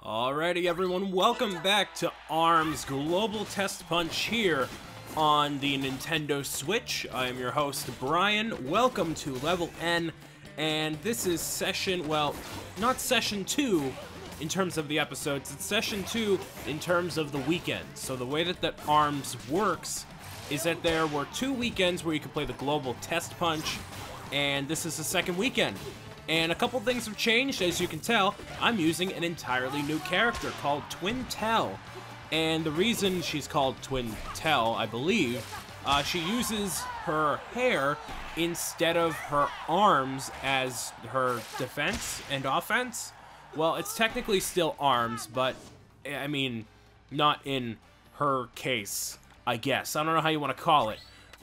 Alrighty everyone, welcome back to ARM's Global Testpunch here on the Nintendo Switch. I am your host, Brian. Welcome to Level N, and this is session, well, not session 2 in terms of the episodes, it's session 2 in terms of the weekend. So the way that ARMS works is that there were 2 weekends where you could play the Global Testpunch, and this is the second weekend. And a couple things have changed, as you can tell. I'm using an entirely new character called Twintel. And the reason she's called Twintel, I believe, she uses her hair instead of her arms as her defense and offense. Well, it's technically still arms, but, I mean, not in her case, I guess. I don't know how you want to call it.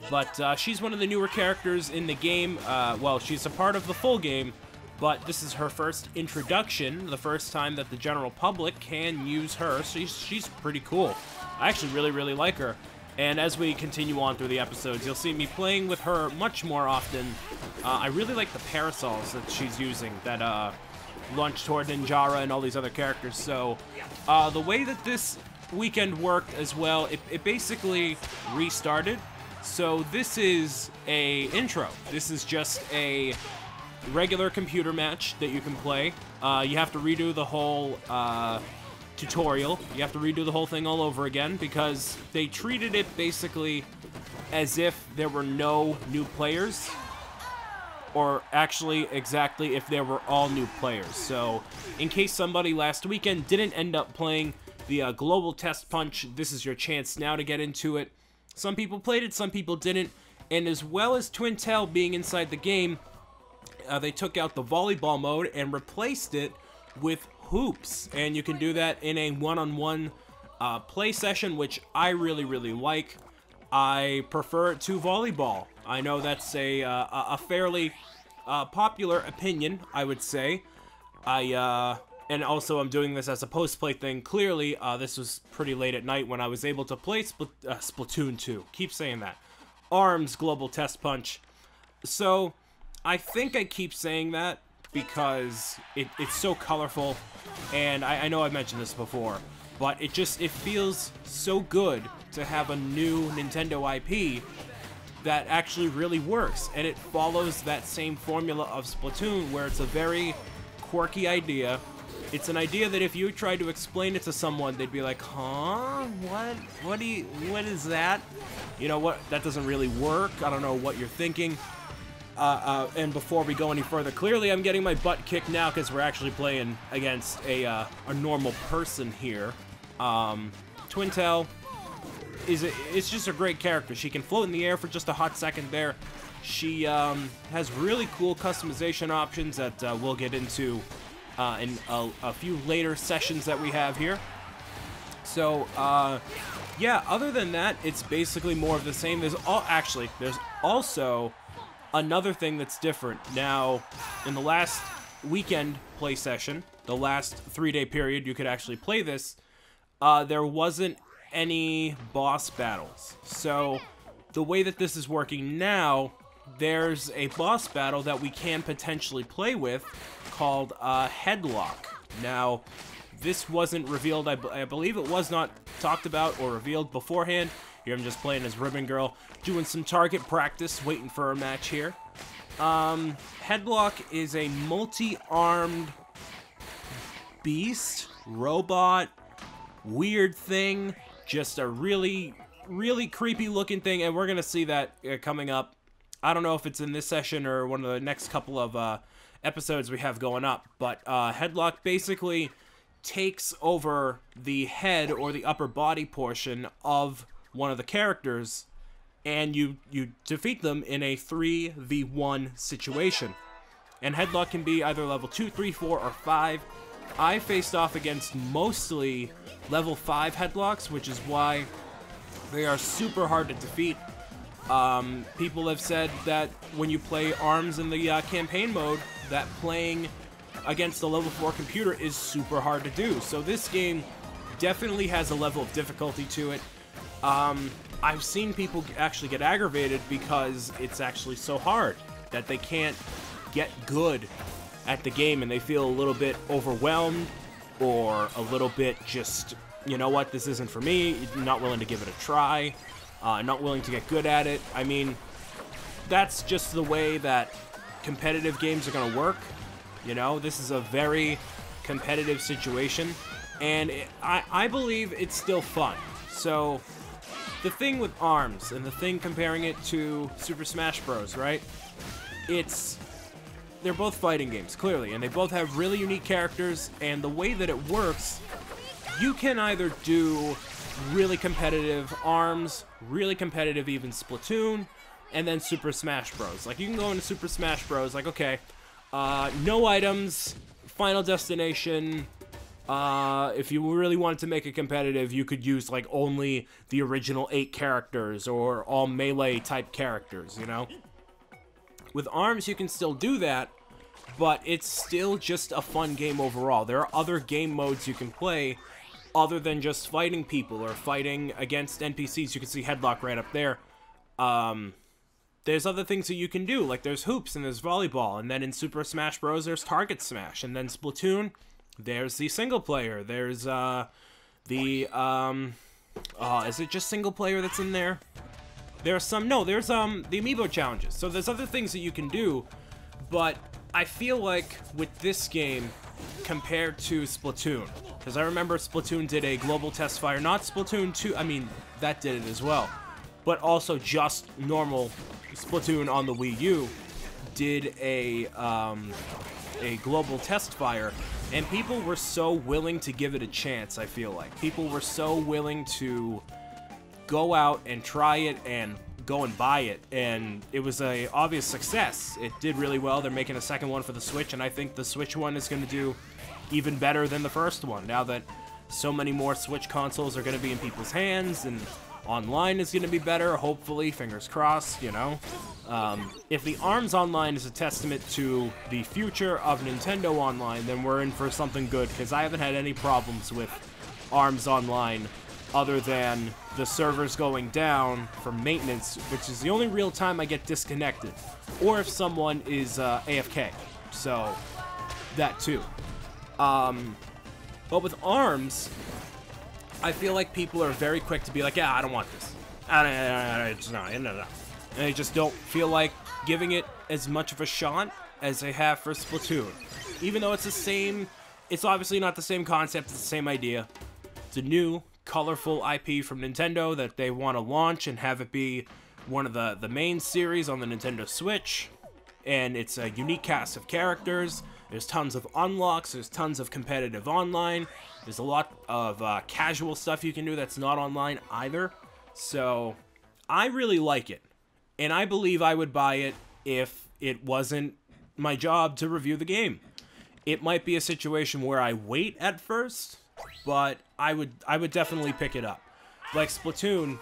But she's one of the newer characters in the game. Well, she's a part of the full game. But this is her first introduction, the first time that the general public can use her. She's pretty cool. I actually really like her. And as we continue on through the episodes, you'll see me playing with her much more often. I really like the parasols that she's using that launch toward Ninjara and all these other characters. So the way that this weekend worked as well, it basically restarted. So this is a intro. This is just a regular computer match that you can play. You have to redo the whole tutorial. You have to redo the whole thing all over again because they treated it basically as if there were no new players, or actually exactly if there were all new players. So in case somebody last weekend didn't end up playing the Global Testpunch, this is your chance now to get into it. Some people played it, some people didn't, and as well as Twintel being inside the game, they took out the volleyball mode and replaced it with hoops. And you can do that in a one-on-one play session, which I really like. I prefer it to volleyball. I know that's a fairly popular opinion, I would say. And also I'm doing this as a post-play thing. Clearly, this was pretty late at night when I was able to play Splatoon 2. Keep saying that. ARMS Global Testpunch. So I think I keep saying that because it's so colorful, and I know I've mentioned this before, but it feels so good to have a new Nintendo IP that actually really works, and it follows that same formula of Splatoon, where it's a very quirky idea. It's an idea that if you tried to explain it to someone, they'd be like, huh? What is that? You know what? That doesn't really work. I don't know what you're thinking. And before we go any further, clearly I'm getting my butt kicked now because we're actually playing against a normal person here. Twintel is just a great character. She can float in the air for just a hot second there. She has really cool customization options that we'll get into in a few later sessions that we have here. So, yeah, other than that, it's basically more of the same. There's also another thing that's different. Now, in the last weekend play session, the last 3-day period you could actually play this, there wasn't any boss battles. So, the way that this is working now, there's a boss battle that we can potentially play with called Headlock. Now, this wasn't revealed, I believe it was not talked about or revealed beforehand. Here I'm just playing as Ribbon Girl, doing some target practice, waiting for a match here. Headlock is a multi-armed beast, robot, weird thing, just a really creepy looking thing, and we're gonna see that coming up. I don't know if it's in this session or one of the next couple of episodes we have going up, but Headlock basically takes over the head or the upper body portion of one of the characters, and you defeat them in a 3v1 situation. And Headlock can be either level 2, 3, 4, or 5. I faced off against mostly level 5 Headlocks, which is why they are super hard to defeat. People have said that when you play ARMS in the campaign mode, that playing against a level 4 computer is super hard to do. So this game definitely has a level of difficulty to it. I've seen people actually get aggravated because it's actually so hard that they can't get good at the game and they feel a little bit overwhelmed or a little bit just, you know what, this isn't for me, not willing to give it a try, not willing to get good at it. I mean, that's just the way that competitive games are going to work. You know, this is a very competitive situation, and I believe it's still fun. So the thing with ARMS, and the thing comparing it to Super Smash Bros., right? They're both fighting games, clearly, and they both have really unique characters, and the way that it works, you can either do really competitive ARMS, really competitive even Splatoon, and then Super Smash Bros. Like, you can go into Super Smash Bros. Like, okay, no items, final destination. If you really wanted to make it competitive, you could use, like, only the original 8 characters, or all melee-type characters, you know? With ARMS, you can still do that, but it's still just a fun game overall. There are other game modes you can play other than just fighting people or fighting against NPCs. You can see Headlock right up there. There's other things that you can do, like there's hoops and there's volleyball, and then in Super Smash Bros. There's Target Smash, and then Splatoon, there's the single player. There's is it just single player that's in there? There's the amiibo challenges. So there's other things that you can do, but I feel like with this game compared to Splatoon, because I remember Splatoon did a global test fire, not Splatoon 2, I mean, that did it as well, but also just normal Splatoon on the Wii U did a global test fire, and people were so willing to give it a chance. I feel like people were so willing to go out and try it and go and buy it, and it was a obvious success. It did really well. They're making a second one for the Switch, and I think the Switch one is going to do even better than the first one, now that so many more Switch consoles are going to be in people's hands, and online is going to be better, hopefully, fingers crossed, you know. If the ARMS Online is a testament to the future of Nintendo Online, then we're in for something good, because I haven't had any problems with ARMS Online other than the servers going down for maintenance, which is the only real time I get disconnected, or if someone is AFK, so that too. But with ARMS, I feel like people are very quick to be like, yeah, I don't want this. No. And they just don't feel like giving it as much of a shot as they have for Splatoon. Even though it's the same, it's obviously not the same concept, it's the same idea. It's a new, colorful IP from Nintendo that they want to launch and have it be one of the main series on the Nintendo Switch. And it's a unique cast of characters. There's tons of unlocks, there's tons of competitive online. There's a lot of casual stuff you can do that's not online either. So, I really like it. And I believe I would buy it if it wasn't my job to review the game. It might be a situation where I wait at first, but I would definitely pick it up. Like Splatoon,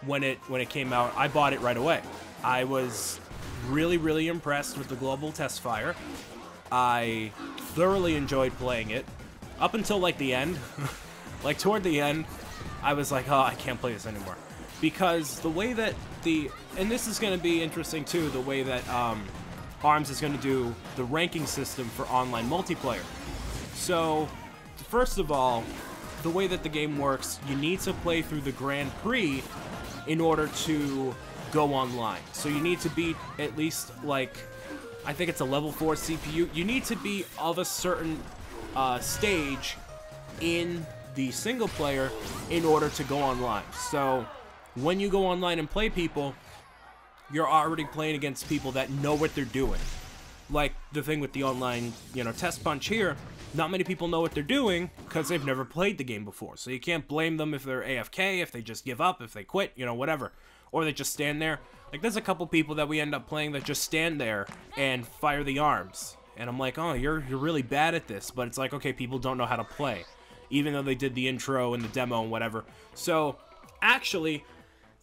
when it came out, I bought it right away. I was really impressed with the global test fire. I thoroughly enjoyed playing it up until like the end. Like toward the end, I was like, oh, I can't play this anymore, because the way that and this is going to be interesting too, the way that ARMS is going to do the ranking system for online multiplayer. So first of all, the way that the game works, you need to play through the Grand Prix in order to go online. So you need to beat at least, like, I think it's a level 4 CPU. You need to be of a certain stage in the single player in order to go online. So when you go online and play people, you're already playing against people that know what they're doing. Like the thing with the online, you know, Testpunch here, not many people know what they're doing because they've never played the game before. So you can't blame them if they're AFK, if they just give up, if they quit, you know, whatever. Or they just stand there. Like, there's a couple people that we end up playing that just stand there and fire the arms. And I'm like, oh, you're really bad at this. But it's like, okay, people don't know how to play, even though they did the intro and the demo and whatever. So, actually,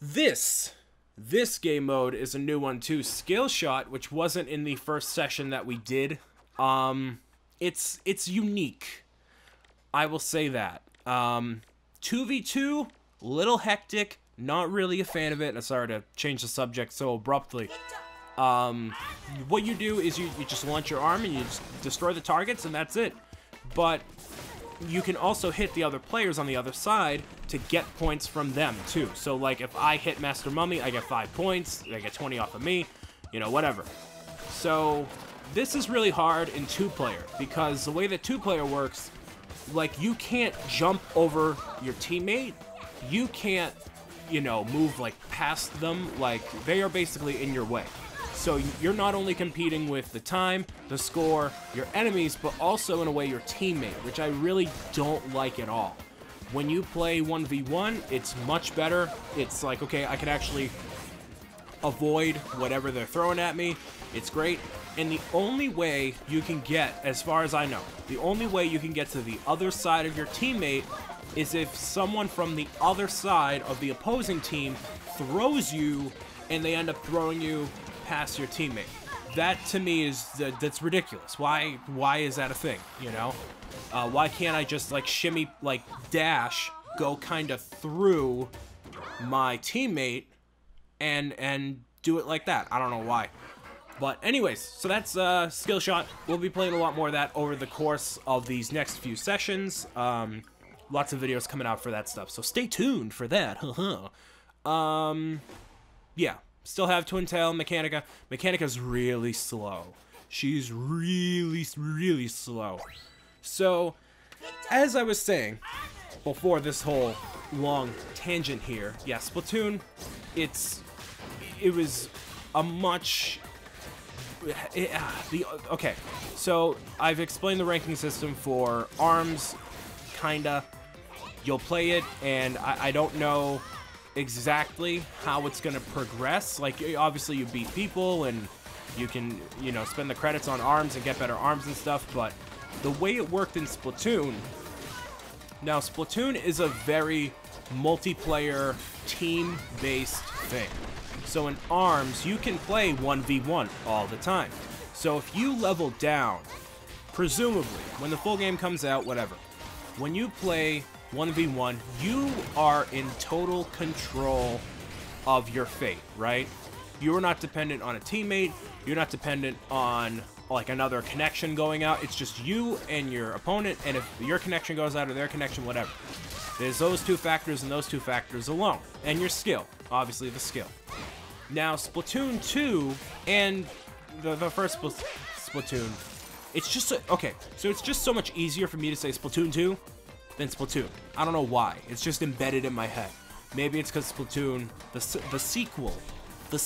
this game mode is a new one too. Skill Shot, which wasn't in the first session that we did. It's unique. I will say that. 2v2, little hectic. Not really a fan of it. I'm sorry to change the subject so abruptly. What you do is you just launch your arm and you just destroy the targets, and that's it. But you can also hit the other players on the other side to get points from them too. So like if I hit Master Mummy, I get 5 points, they get 20 off of me, you know, whatever. So this is really hard in 2-player because the way that 2-player works, like you can't jump over your teammate, you can't, you know, move like past them, like they are basically in your way. So you're not only competing with the time, the score, your enemies, but also in a way your teammate, which I really don't like at all. When you play 1v1, it's much better. It's like, okay, I can actually avoid whatever they're throwing at me. It's great. And the only way you can get, as far as I know, the only way you can get to the other side of your teammate is if someone from the other side of the opposing team throws you and they end up throwing you past your teammate. That to me is that's ridiculous. Why is that a thing, you know? Why can't I just like shimmy, like dash, go kind of through my teammate and do it like that? I don't know why. But anyways, so that's Skill Shot. We'll be playing a lot more of that over the course of these next few sessions. Lots of videos coming out for that stuff, so stay tuned for that. Yeah. Still have Twin Tail Mechanica. Mechanica's really slow. She's really, really slow. So, as I was saying before this whole long tangent here, yeah, Splatoon, it was a much... okay, so I've explained the ranking system for ARMS, kinda. You'll play it, and I don't know exactly how it's gonna progress. Like, obviously you beat people and you can, you know, spend the credits on arms and get better arms and stuff, but the way it worked in Splatoon, now Splatoon is a very multiplayer team-based thing. So in ARMS, you can play 1v1 all the time. So if you level down, presumably, when the full game comes out, whatever, when you play 1v1, you are in total control of your fate, right? You are not dependent on a teammate, you're not dependent on like another connection going out, it's just you and your opponent, and if your connection goes out or their connection, whatever. There's those two factors and those two factors alone. And your skill, obviously the skill. Now, Splatoon 2 and the first Splatoon, it's just, okay, so it's just so much easier for me to say Splatoon 2 than Splatoon. I don't know why. It's just embedded in my head. Maybe it's because Splatoon, the sequel to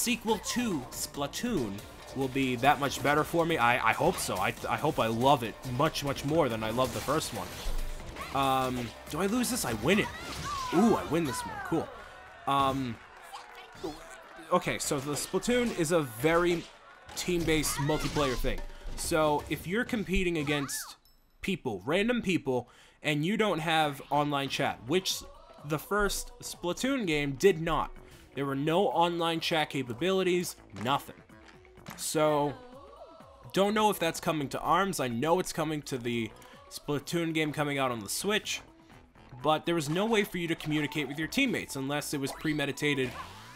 Splatoon will be that much better for me. I hope so. I hope I love it much, much more than I love the first one. Do I lose this? I win it. Ooh, I win this one. Cool. Okay, so the Splatoon is a very team-based multiplayer thing. So if you're competing against people, random people, and you don't have online chat, which the first Splatoon game did not. There were no online chat capabilities, nothing. So, don't know if that's coming to ARMS. I know it's coming to the Splatoon game coming out on the Switch, but there was no way for you to communicate with your teammates unless it was premeditated.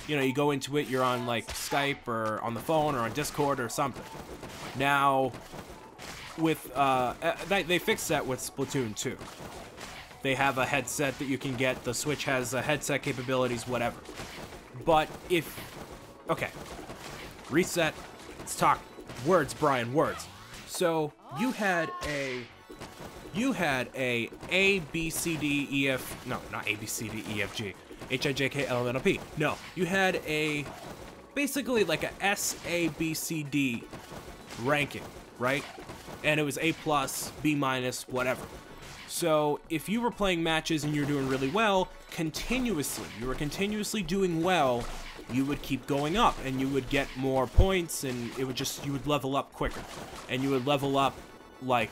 You know, you go into it, you're on like Skype or on the phone or on Discord or something. Now, with they fixed that with Splatoon 2. They have a headset that you can get. The Switch has headset capabilities, whatever. But if, okay, reset. Let's talk words, Brian. Words. So you had a A, B, C, D, E, F. No, not A, B, C, D, E, F, G. H, I, J, K, L, M, N, O, P. No, you had a basically like a S, A, B, C, D ranking, right? And it was A+, B-, whatever. So if you were playing matches and you're doing really well, you were continuously doing well, you would keep going up and you would get more points, and it would just, you would level up quicker. And you would level up like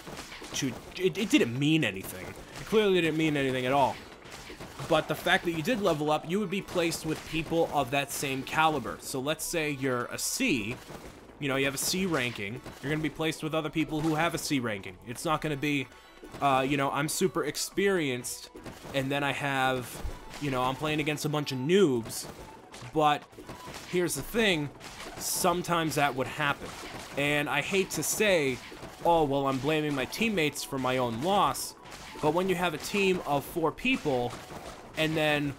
to, it didn't mean anything. It clearly didn't mean anything at all. But the fact that you did level up, you would be placed with people of that same caliber. So let's say you're a C, you know, you have a C ranking, you're going to be placed with other people who have a C ranking. It's not going to be, you know, I'm super experienced, and then I have, you know, I'm playing against a bunch of noobs. But here's the thing, sometimes that would happen. And I hate to say, oh, well, I'm blaming my teammates for my own loss, But when you have a team of 4 people, and then,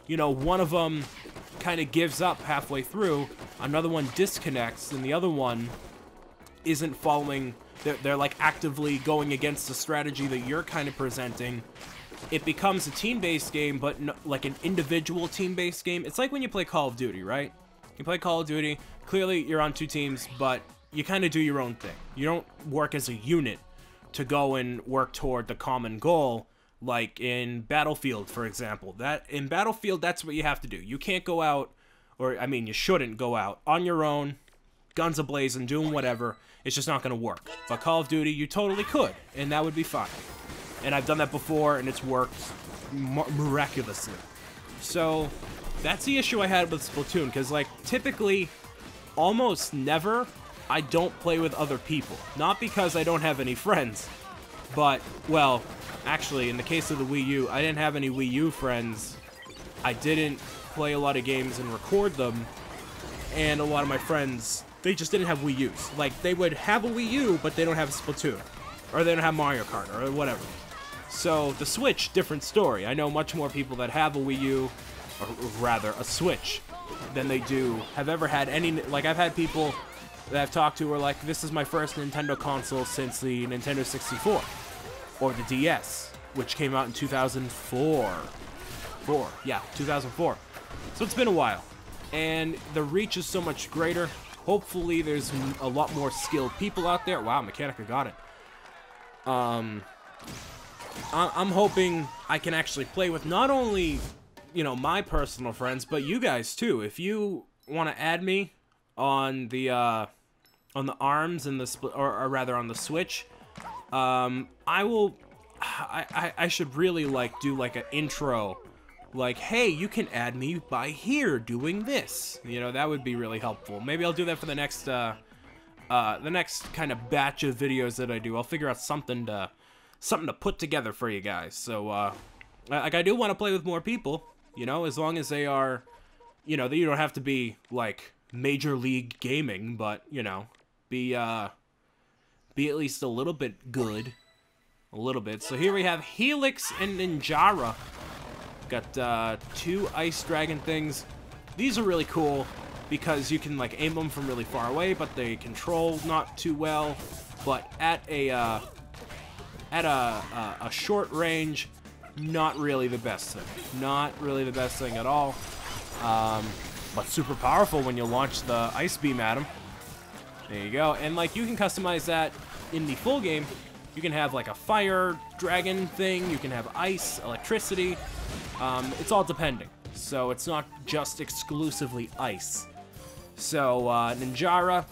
you know, one of them kind of gives up halfway through, another one disconnects, and the other one isn't following, they're like actively going against the strategy that you're kind of presenting, it becomes a team-based game, but no, like an individual team-based game. It's like when you play Call of Duty, right? You play Call of Duty, clearly you're on 2 teams, but you kind of do your own thing. You don't work as a unit to go and work toward the common goal, like in Battlefield, for example. In Battlefield, that's what you have to do. You can't go out, or I mean, you shouldn't go out on your own, guns a-blazing, doing whatever. It's just not going to work. But Call of Duty, you totally could, and that would be fine. And I've done that before, and it's worked miraculously. So that's the issue I had with Splatoon, because like typically, almost never, I don't play with other people. Not because I don't have any friends, but, well, actually, in the case of the Wii U, I didn't have any Wii U friends. I didn't play a lot of games and record them, and a lot of my friends, they just didn't have Wii U's. Like, they would have a Wii U, but they don't have Splatoon, or they don't have Mario Kart, or whatever. So, the Switch, different story. I know much more people that have a Wii U, or rather, a Switch, than they do have ever had any, like, I've had people that I've talked to who are like, this is my first Nintendo console since the Nintendo 64, or the DS, which came out in 2004. 2004. So it's been a while, and the reach is so much greater. Hopefully there's a lot more skilled people out there. Wow, Mechanica got it. I'm hoping I can actually play with not only, you know, my personal friends, but you guys too. If you want to add me on the ARMS and the or rather on the Switch, I will. I should really like do like an intro, like, hey, you can add me by here doing this. You know, that would be really helpful. Maybe I'll do that for the next kind of batch of videos that I do. I'll figure out something to put together for you guys. So, like, I do want to play with more people. You know, as long as they are, you know, you don't have to be like Major League Gaming, but you know, be at least a little bit good. A little bit. So here we have Helix and Ninjara. Got 2 ice dragon things. These are really cool because you can like aim them from really far away, but they control not too well. But at a short range, not really the best thing. Not really the best thing at all. But super powerful when you launch the ice beam at them. There you go. And like you can customize that in the full game. You can have like a fire dragon thing, you can have ice, electricity, it's all depending. So it's not just exclusively ice. So Ninjara,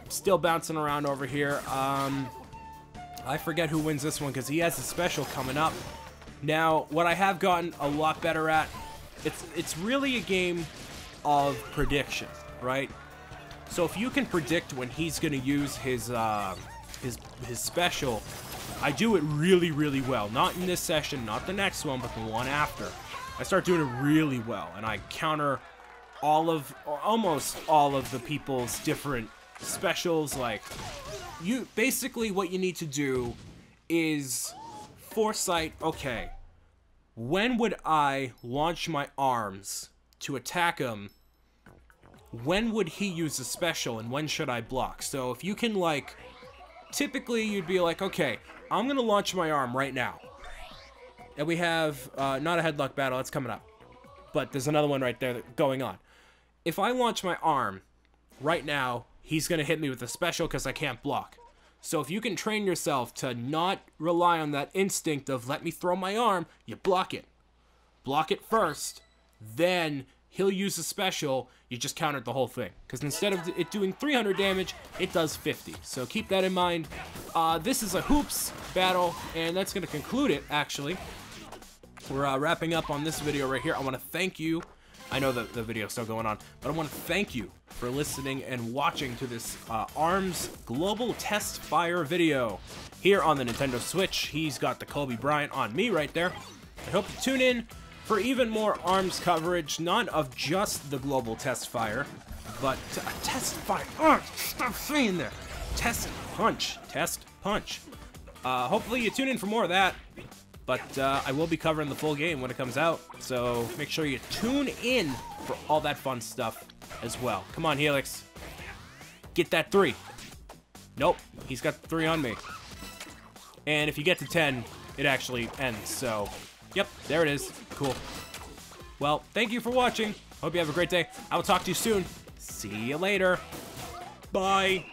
still bouncing around over here. I forget who wins this one because he has a special coming up. Now, what I have gotten a lot better at, it's really a game of prediction, right? So if you can predict when he's gonna use his special, I do it really, really well. Not in this session, not the next one, but the one after. I start doing it really well, and I counter all of, or almost all of the people's different specials. Like, basically what you need to do is foresight, okay, when would I launch my arms to attack him? When would he use a special, and when should I block? So if you can, like, typically you'd be like, okay, I'm gonna launch my arm right now. And we have, not a headlock battle, that's coming up. But there's another one right there going on. If I launch my arm right now, he's gonna hit me with a special because I can't block. So if you can train yourself to not rely on that instinct of let me throw my arm, you block it. Block it first, then he'll use a special, you just countered the whole thing. Because instead of it doing 300 damage, it does 50. So keep that in mind. This is a hoops battle, and that's going to conclude it, actually. We're wrapping up on this video right here. I want to thank you. I know that the video's still going on, but I want to thank you for listening and watching to this ARMS Global Test Fire video here on the Nintendo Switch. He's got the Kobe Bryant on me right there. I hope you tune in for even more ARMS coverage, not of just the Global Test Fire, but Test Fire. Oh, stop saying that. Test Punch. Test Punch. Hopefully you tune in for more of that. But I will be covering the full game when it comes out, so make sure you tune in for all that fun stuff as well. Come on, Helix. Get that 3. Nope, he's got 3 on me. And if you get to 10, it actually ends, so... Yep, there it is. Cool. Well, thank you for watching. Hope you have a great day. I will talk to you soon. See you later. Bye.